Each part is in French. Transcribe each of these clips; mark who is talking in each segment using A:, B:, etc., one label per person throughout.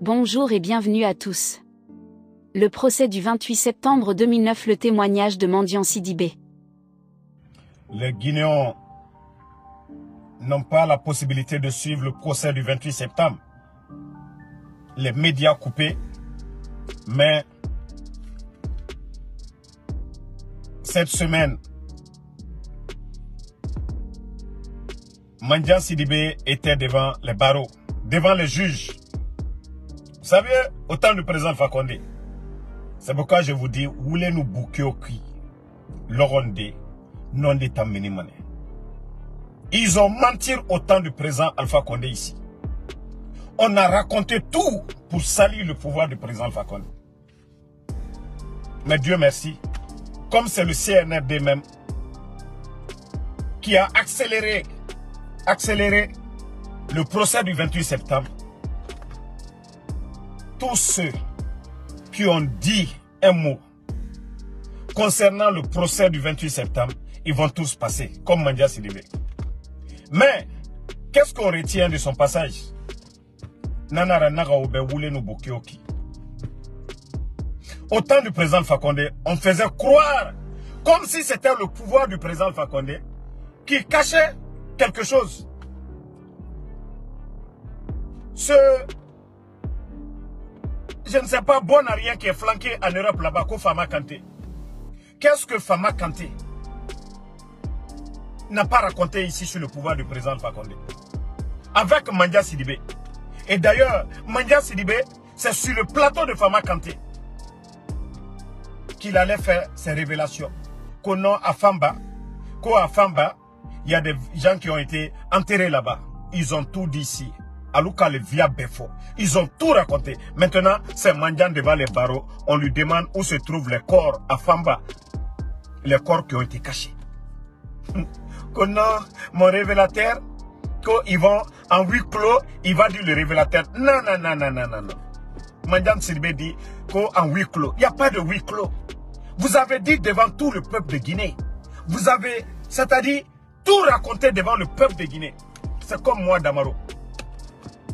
A: Bonjour et bienvenue à tous. Le procès du 28 septembre 2009, le témoignage de Mandian Sidibé.
B: Les Guinéens n'ont pas la possibilité de suivre le procès du 28 septembre. Les médias coupés, mais cette semaine, Mandian Sidibé était devant les barreaux, devant les juges. Vous savez, au temps du président Fakonde, c'est pourquoi je vous dis, voulez-nous bouquer au cri, l'orondé, non d'état minimum. Ils ont menti au temps du président Alpha Condé ici. On a raconté tout pour salir le pouvoir du président Alpha Condé. Mais Dieu merci, comme c'est le CNRD même qui a accéléré le procès du 28 septembre, tous ceux qui ont dit un mot concernant le procès du 28 septembre, ils vont tous passer, comme Mandian Sidibé. Mais, qu'est-ce qu'on retient de son passage? Au temps du président Fakonde, on faisait croire, comme si c'était le pouvoir du président Fakonde, qui cachait quelque chose. Je ne sais pas, bon à rien qui est flanqué en Europe là-bas, qu'au Fama Kanté. Qu'est-ce que Fama Kanté n'a pas raconté ici sur le pouvoir du président Fakonde? Avec Mandian Sidibé. Et d'ailleurs, Mandian Sidibé, c'est sur le plateau de Fama Kanté qu'il allait faire ses révélations. Qu'au nom à Famba, il y a des gens qui ont été enterrés là-bas. Ils ont tout dit ici. Alouka le via Befo. Ils ont tout raconté. Maintenant, c'est Mandian devant les barreaux. On lui demande où se trouvent les corps à Famba. Les corps qui ont été cachés. Mon révélateur, quand ils vont en huis clos, il va dire le révélateur. Non. Mandian Sidibé dit qu'en huis clos, il n'y a pas de huis clos. Vous avez dit devant tout le peuple de Guinée. Vous avez, c'est-à-dire, tout raconté devant le peuple de Guinée. C'est comme moi, Damaro.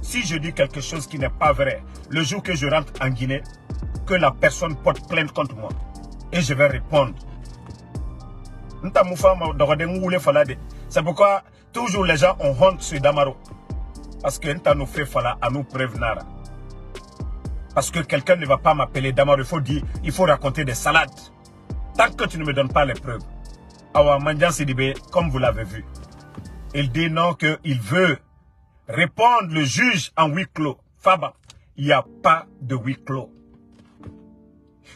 B: Si je dis quelque chose qui n'est pas vrai, le jour que je rentre en Guinée, que la personne porte plainte contre moi. Et je vais répondre. C'est pourquoi toujours les gens ont honte sur Damaro. Parce que nous fait fala à nous prévenir. Parce que quelqu'un ne va pas m'appeler Damaro. Il faut raconter des salades. Tant que tu ne me donnes pas les preuves. Alors Mandian Sidibé, comme vous l'avez vu, il dit non qu'il veut répondre le juge en huis clos. Faba, il n'y a pas de huis clos.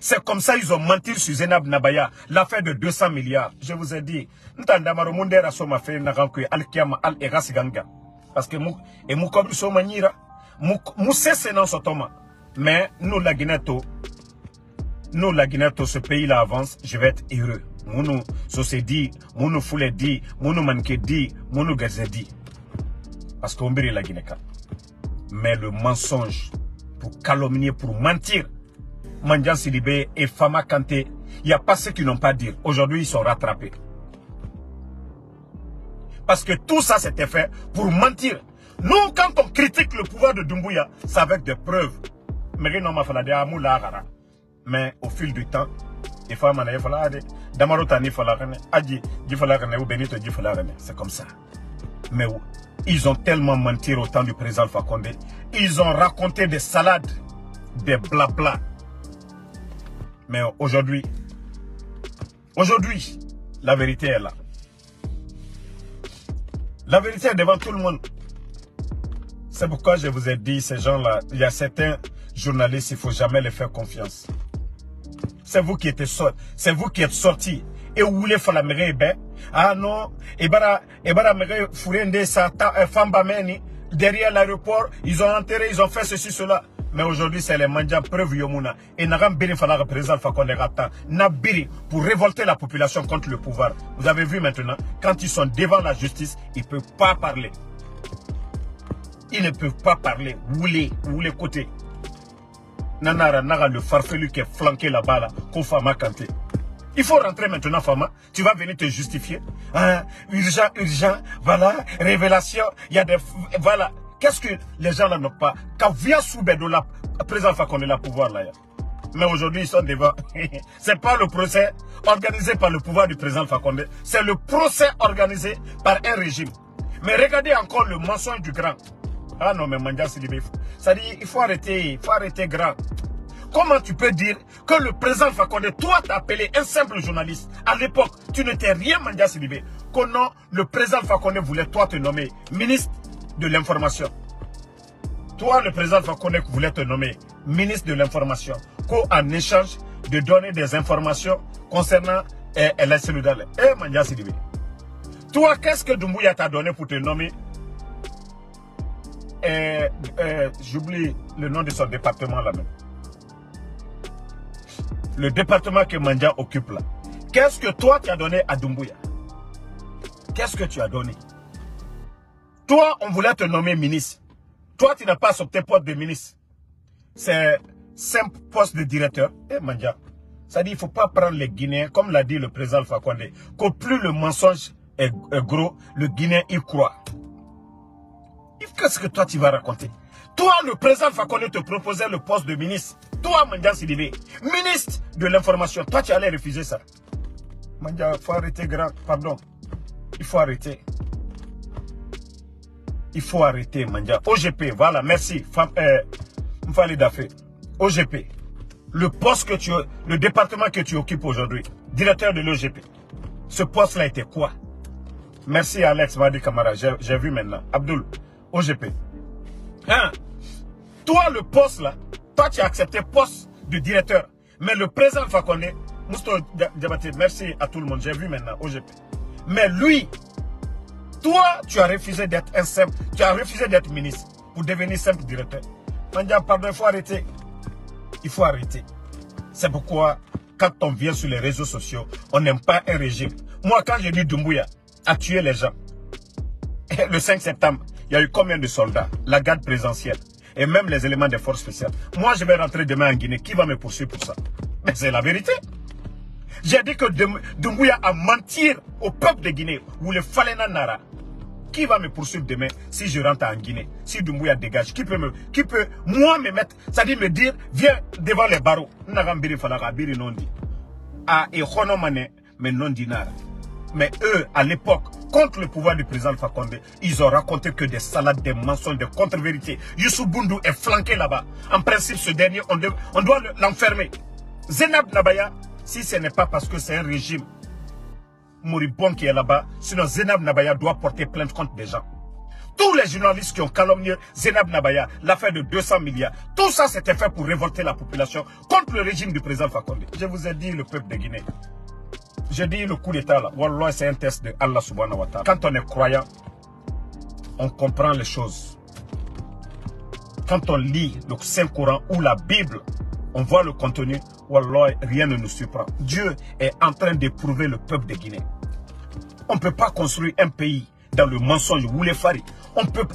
B: C'est comme ça ils ont menti sur Zenab Nabaya, l'affaire de 200 milliards. Je vous ai dit, parce que mais nous la Guinée, ce pays-là avance, je vais être heureux. Mounou Sosedi, Mounou Fouledi, Mounou Mankedi, Mounou Gazedi. Parce qu'on brille la Guinée. Mais le mensonge, pour calomnier, pour mentir, Mandian Sidibé et Fama Kanté, il n'y a pas ceux qui n'ont pas dit. Aujourd'hui, ils sont rattrapés. Parce que tout ça, c'était fait pour mentir. Nous, quand on critique le pouvoir de Doumbouya, c'est avec des preuves. Mais au fil du temps, c'est comme ça. Mais ils ont tellement menti au temps du président Fakonde. Ils ont raconté des salades, des blabla. Mais aujourd'hui, la vérité est là. La vérité est devant tout le monde. C'est pourquoi je vous ai dit, ces gens-là, il y a certains journalistes, il ne faut jamais les faire confiance. C'est vous qui êtes sortis. Et vous voulez faire la mairie, ah non, derrière l'aéroport, ils ont enterré, ils ont fait ceci, cela. Mais aujourd'hui, c'est les Mandian preuve Yomuna. Et Nagam Biri Fala président Fakonde Rata. Nabiri pour révolter la population contre le pouvoir. Vous avez vu maintenant, quand ils sont devant la justice, ils ne peuvent pas parler. Ils ne peuvent pas parler. Où les côtés. Nanara Naga, le farfelu qui est flanqué là-bas, là, qu'on Fama Kanté. Il faut rentrer maintenant, Fama. Tu vas venir te justifier. Hein? Urgent, voilà, révélation. Il y a des. Voilà. Qu'est-ce que les gens là n'ont pas? Quand vient Soubedo, la président Fakonde la pouvoir là. Mais aujourd'hui, ils sont devant. C'est pas le procès organisé par le pouvoir du président Fakonde. C'est le procès organisé par un régime. Mais regardez encore le mensonge du grand. Ah non, mais Mandia Sidibé. Ça dit, il faut arrêter grand. Comment tu peux dire que le président Fakonde, toi t'as appelé un simple journaliste. À l'époque, tu n'étais rien Mandia Sidibé. Que non, le président Fakonde voulait toi te nommer ministre de l'information. Toi, le président Fakonde voulait te nommer ministre de l'information. En échange de donner des informations concernant la cellule. Mandia Sidibé. Toi, qu'est-ce que Doumbouya t'a donné pour te nommer? J'oublie le nom de son département là-même. Le département que Mandia occupe là. Qu'est-ce que toi tu as donné à Doumbouya? Qu'est-ce que tu as donné? Toi, on voulait te nommer ministre. Toi, tu n'as pas accepté poste de ministre. C'est simple poste de directeur. Mandia, ça dit il ne faut pas prendre les Guinéens, comme l'a dit le président Fakonde, qu'au plus le mensonge est gros, le Guinéen y croit. Qu'est-ce que toi tu vas raconter? Toi, le président Fakonde te proposait le poste de ministre. Toi, Mandia Sidibé, ministre de l'information. Toi, tu allais refuser ça. Mandia, il faut arrêter grand. Pardon. Il faut arrêter. Il faut arrêter, Mandia. OGP, voilà, merci. M'fallait d'affaires. OGP. Le poste que le département que tu occupes aujourd'hui, directeur de l'OGP. Ce poste-là était quoi? Merci Alex Madi Kamara, j'ai vu maintenant. Abdul, OGP. Hein? Toi, le poste là, toi tu as accepté le poste de directeur. Mais le président Fakonde, Mousto Diabaté, merci à tout le monde, j'ai vu maintenant, OGP. Mais lui, toi, tu as refusé d'être un simple, tu as refusé d'être ministre pour devenir simple directeur. Mandia, pardon, il faut arrêter. Il faut arrêter. C'est pourquoi, quand on vient sur les réseaux sociaux, on n'aime pas un régime. Moi, quand j'ai dit Doumbouya a tué les gens, le 5 septembre, il y a eu combien de soldats? La garde présidentielle et même les éléments des forces spéciales. Moi, je vais rentrer demain en Guinée. Qui va me poursuivre pour ça? Mais c'est la vérité. J'ai dit que Doumbouya a menti au peuple de Guinée ou le Falena Nara. Qui va me poursuivre demain si je rentre en Guinée? Si Doumbouya dégage, qui peut moi me mettre, c'est-à-dire me dire, viens devant les barreaux. Ah, et Honomane, mais non dinara. Mais eux, à l'époque, contre le pouvoir du président Fakonde, ils ont raconté que des salades, des mensonges, des contre-vérités. Youssou Boundou est flanqué là-bas. En principe, ce dernier, on doit l'enfermer. Zenab Nabaya, si ce n'est pas parce que c'est un régime moribond qui est là-bas, sinon Zenab Nabaya doit porter plainte contre des gens. Tous les journalistes qui ont calomnié Zenab Nabaya, l'affaire de 200 milliards, tout ça c'était fait pour révolter la population contre le régime du président Fakonde. Je vous ai dit, le peuple de Guinée. Je dis le coup d'état là, Wallah, c'est un test de Allah subhanahu wa ta'ala. Quand on est croyant, on comprend les choses. Quand on lit le Saint-Coran ou la Bible, on voit le contenu, Wallah, rien ne nous surprend. Dieu est en train d'éprouver le peuple de Guinée. On ne peut pas construire un pays dans le mensonge Woulefari. On peut.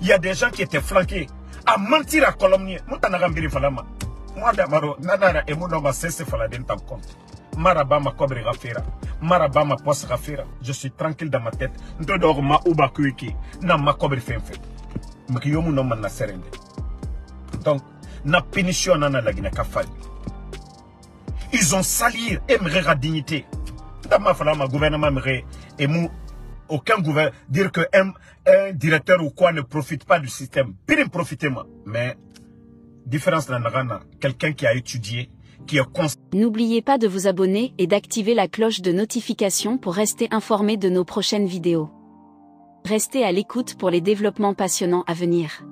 B: Il y a des gens qui étaient flanqués à mentir à Colomnier. Moi d'abord, Nadara et mon homme cessé Faladin tant compte. Maraba ma cobre rafera. Maraba ma poste rafera. Je suis tranquille dans ma tête. Ndodor ma uba kuiki. Na ma cobre fenfe. Mkiyomu no man na serende. Donc, na pénition na la Guinée Kafali. Ils ont sali et me dignité. Dans ma fala ma gouvernement me et mou aucun gouvernement dire que un directeur ou quoi ne profite pas du système. Pire profitez-moi. Mais différence dans la quelqu'un qui a étudié, qui est conscient.
A: N'oubliez pas de vous abonner et d'activer la cloche de notification pour rester informé de nos prochaines vidéos. Restez à l'écoute pour les développements passionnants à venir.